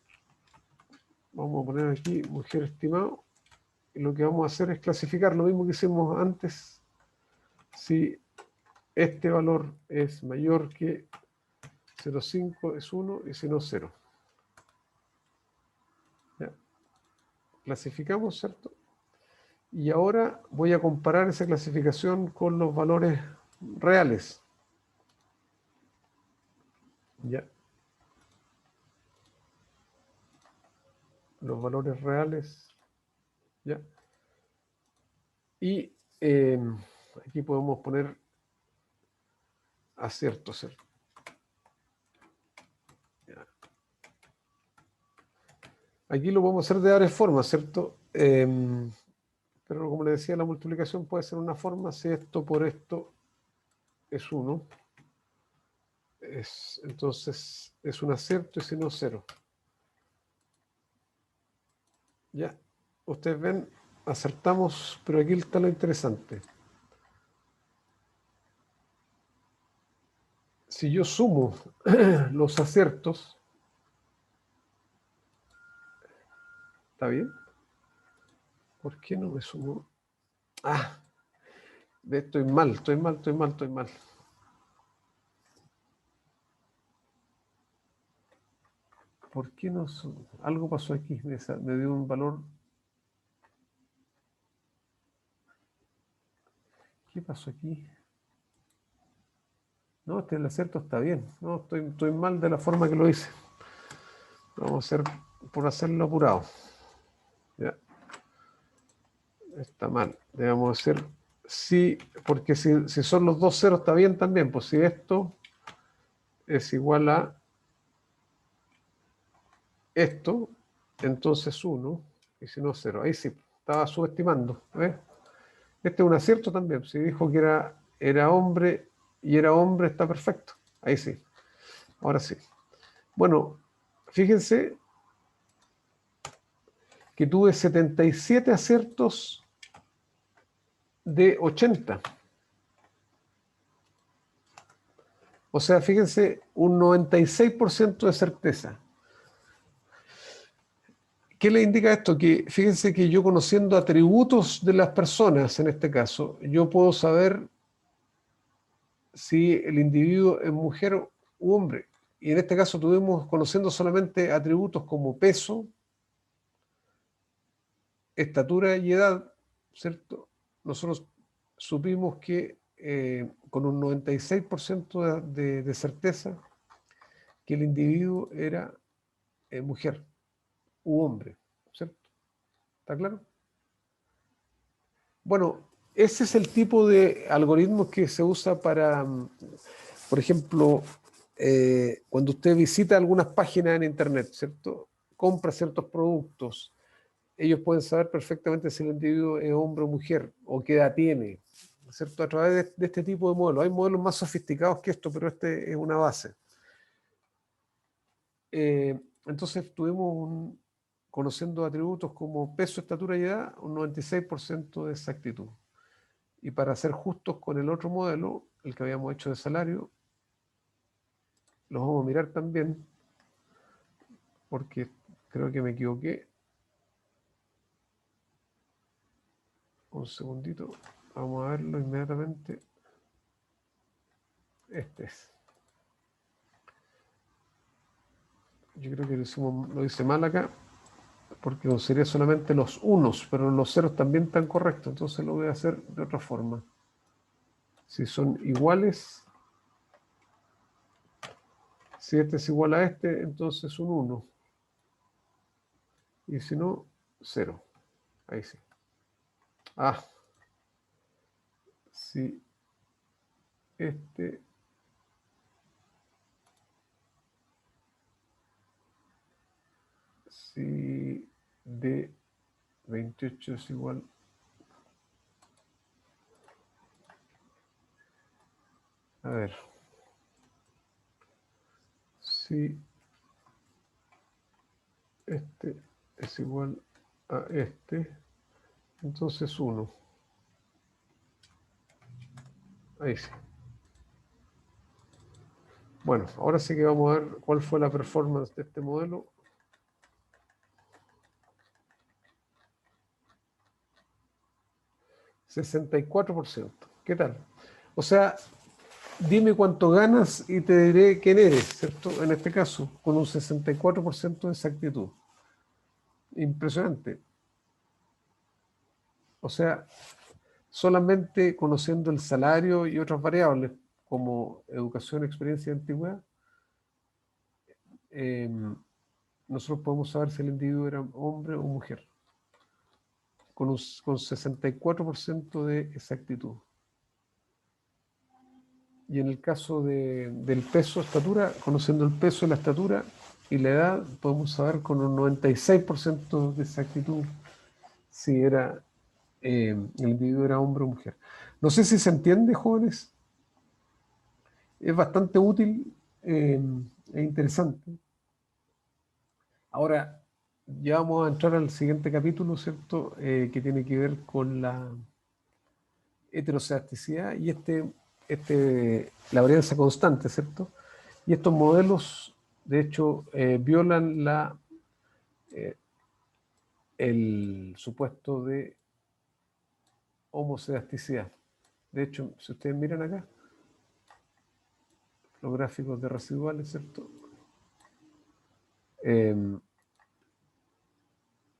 vamos a poner aquí, mujer estimado, y lo que vamos a hacer es clasificar lo mismo que hicimos antes, si este valor es mayor que 0,5 es 1 y si no 0. ¿Ya? Clasificamos, ¿cierto? Y ahora voy a comparar esa clasificación con los valores reales. ¿Ya? Los valores reales. ¿Ya? Y aquí podemos poner acierto, ¿cierto? ¿Ya? Aquí lo podemos hacer de varias formas, ¿cierto? Pero como le decía, la multiplicación puede ser una forma, si esto por esto es 1, entonces es un acierto y si no 0. Ya, ustedes ven, acertamos, pero aquí está lo interesante. Si yo sumo los aciertos, ¿está bien? ¿Por qué no me sumo? Ah, estoy mal, estoy mal, estoy mal, estoy mal. ¿Por qué no sumo? Algo pasó aquí, me dio un valor. ¿Qué pasó aquí? No, el acierto está bien. No, estoy mal de la forma que lo hice. Vamos a hacer por hacerlo apurado. Ya. Está mal. Debemos hacer sí, porque si son los dos ceros está bien también. Pues si esto es igual a esto, entonces 1, y si no 0. Ahí sí, estaba subestimando. ¿Ves? Este es un acierto también. Si dijo que era hombre y era hombre, está perfecto. Ahí sí. Ahora sí. Bueno, fíjense que tuve 77 aciertos de 80. O sea, fíjense, un 96% de certeza. ¿Qué le indica esto? Que fíjense que yo, conociendo atributos de las personas, en este caso, yo puedo saber si el individuo es mujer u hombre. Y en este caso tuvimos, conociendo solamente atributos como peso, estatura y edad, ¿cierto? Nosotros supimos que con un 96% de certeza que el individuo era mujer u hombre, ¿cierto? ¿Está claro? Bueno, ese es el tipo de algoritmo que se usa para, por ejemplo, cuando usted visita algunas páginas en Internet, ¿cierto? Compra ciertos productos, ellos pueden saber perfectamente si el individuo es hombre o mujer, o qué edad tiene, ¿cierto? A través de este tipo de modelos. Hay modelos más sofisticados que esto, pero este es una base. Entonces tuvimos, conociendo atributos como peso, estatura y edad, un 96% de exactitud. Y para ser justos con el otro modelo, el que habíamos hecho de salario, los vamos a mirar también, porque creo que me equivoqué. Un segundito, vamos a verlo inmediatamente. Este es. Yo creo que lo hice mal acá, porque sería solamente los unos, pero los ceros también están correctos, entonces lo voy a hacer de otra forma. Si son iguales, si este es igual a este, entonces un 1. Y si no, 0. Ahí sí. Ah, si este si de 28 es igual a ver, si este es igual a este, entonces 1. Ahí sí. Bueno, ahora sí que vamos a ver cuál fue la performance de este modelo. $64%. ¿Qué tal? O sea, dime cuánto ganas y te diré quién eres, ¿cierto? En este caso, con un 64% de exactitud. Impresionante. O sea, solamente conociendo el salario y otras variables como educación, experiencia y antigüedad, nosotros podemos saber si el individuo era hombre o mujer, con 64% de exactitud. Y en el caso del peso, estatura, conociendo el peso, la estatura y la edad, podemos saber con un 96% de exactitud si el individuo era hombre o mujer. No sé si se entiende, jóvenes. Es bastante útil e interesante. Ahora, ya vamos a entrar al siguiente capítulo, ¿cierto? Que tiene que ver con la heterocedasticidad y la varianza constante, ¿cierto? Y estos modelos, de hecho, violan el supuesto de homocedasticidad. De hecho, si ustedes miran acá, los gráficos de residuales, ¿cierto?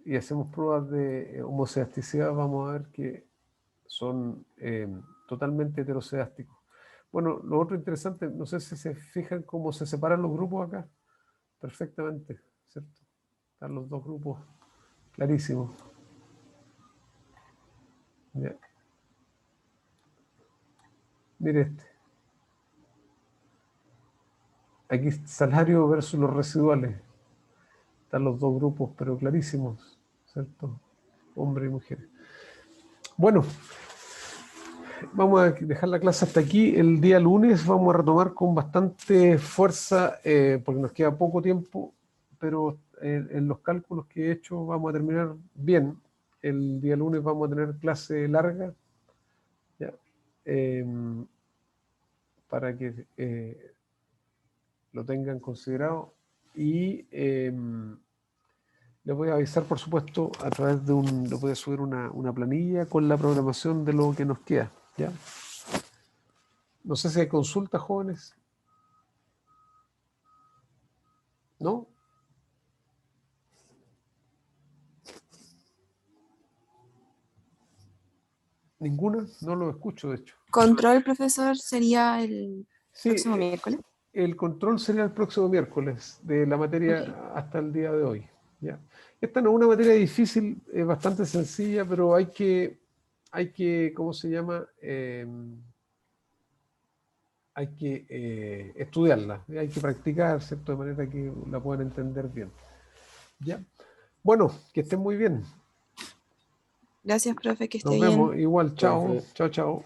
Y hacemos pruebas de homocedasticidad, vamos a ver que son totalmente heterocedásticos. Bueno, lo otro interesante, no sé si se fijan cómo se separan los grupos acá. Perfectamente, ¿cierto? Están los dos grupos clarísimos. Ya. Mire este. Aquí salario versus los residuales. Están los dos grupos, pero clarísimos, ¿cierto? Hombre y mujer. Bueno, vamos a dejar la clase hasta aquí. El día lunes vamos a retomar con bastante fuerza, porque nos queda poco tiempo, pero en los cálculos que he hecho vamos a terminar bien. El día lunes vamos a tener clase larga, ¿ya? Para que lo tengan considerado. Y les voy a avisar, por supuesto, a través de les voy a subir una planilla con la programación de lo que nos queda, ¿ya? No sé si hay consultas, jóvenes. ¿No? ¿Ninguna? No lo escucho, de hecho. Control, profesor, sería el Sí, próximo miércoles. el control sería el próximo miércoles de la materia Ok. hasta el día de hoy, ¿ya? Esta no es una materia difícil, es bastante sencilla, pero hay que, ¿cómo se llama? Hay que estudiarla, hay que practicar, ¿cierto? De manera que la puedan entender bien, ¿ya? Bueno, que estén muy bien. Gracias, profe, que esté Nos bien. vemos. Igual, chao, Profe. chao, chao.